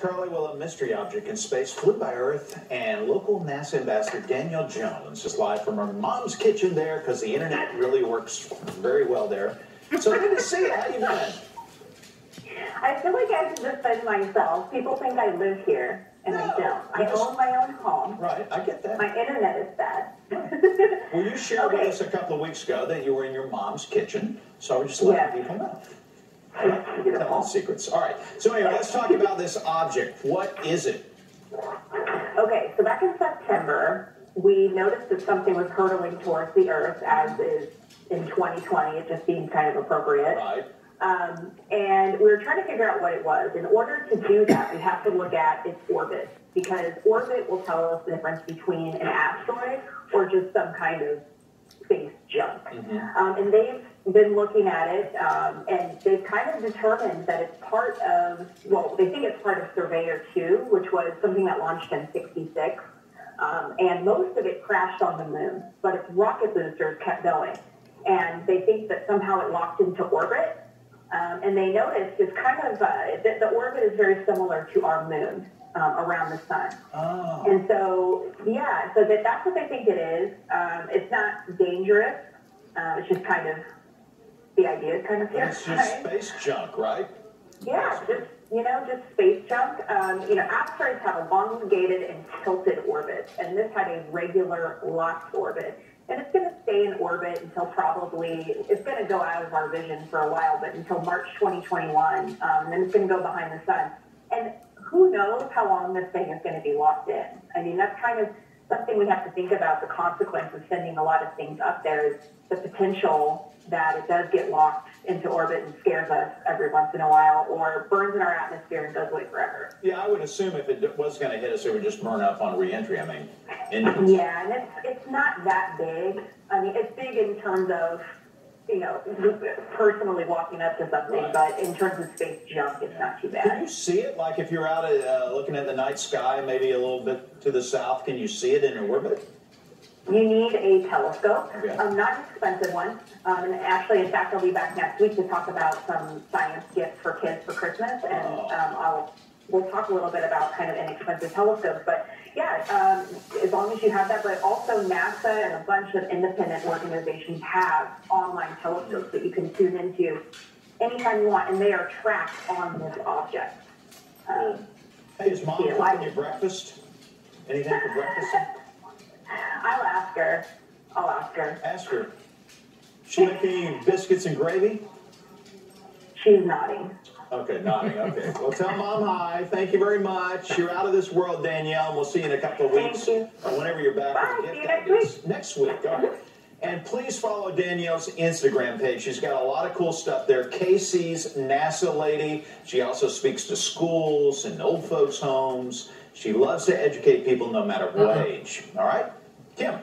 Carly. Well, a mystery object in space flew by Earth, and local NASA ambassador Danielle Jones is live from her mom's kitchen there because the internet really works very well there. So good to see you. How you doing? I feel like I have to defend myself. People think I live here, and I don't. I own my own home. Right, I get that. My internet is bad. Well, you shared with us a couple of weeks ago that you were in your mom's kitchen, so we're just letting people know. Tell all the secrets. All right. So anyway, let's talk about this object. What is it? Okay, so back in September, we noticed that something was hurtling towards the Earth, as is in 2020. It just seemed kind of appropriate. Right. And we were trying to figure out what it was. In order to do that, we have to look at its orbit, because orbit will tell us the difference between an asteroid or just some kind of space junk. And they've been looking at it, and they've kind of determined that it's part of, well, they think it's part of Surveyor 2, which was something that launched in '66. And most of it crashed on the moon, but its rocket boosters kept going. And they think that somehow it locked into orbit. And they noticed it's kind of, the orbit is very similar to our moon around the sun. Oh. And so, yeah, so that's what they think it is. It's not dangerous. It's just kind of, the idea is kind of It's just space junk, right? Yeah, just space junk. Asteroids have a elongated and tilted orbit, and this had a regular locked orbit. And it's going to stay in orbit until it's going to go out of our vision for a while, but until March 2021, then it's going to go behind the sun. And who knows how long this thing is going to be locked in. I mean, that's kind of something we have to think about. The consequence of sending a lot of things up there is the potential that it does get locked into orbit and scares us every once in a while, or burns in our atmosphere and goes away forever. Yeah, I would assume if it was going to hit us, it would just burn up on re-entry. I mean, yeah, and it's not that big. I mean, it's big in terms of, personally walking up to something, right. But in terms of space junk, it's not too bad. Can you see it? Like if you're out looking at the night sky, maybe a little bit to the south, can you see it in orbit? You need a telescope, not an expensive one. And actually, in fact, I'll be back next week to talk about some science gifts for kids for Christmas, and we'll talk a little bit about kind of inexpensive telescopes. But yeah, as long as you have that, but also NASA and a bunch of independent organizations have online telescopes that you can tune into anytime you want, and they are tracked on this object. Hey, is Mom cooking you breakfast? Anything for breakfast? I'll ask her. Ask her. She making biscuits and gravy? She's nodding. Okay, nodding. Okay. Well, tell Mom hi. Thank you very much. You're out of this world, Danielle, and we'll see you in a couple of weeks. Thank you. Whenever you're back. Bye. See you next week. Next week. All right. And please follow Danielle's Instagram page. She's got a lot of cool stuff there. KC's NASA lady. She also speaks to schools and old folks' homes. She loves to educate people no matter what age. All right? Kim.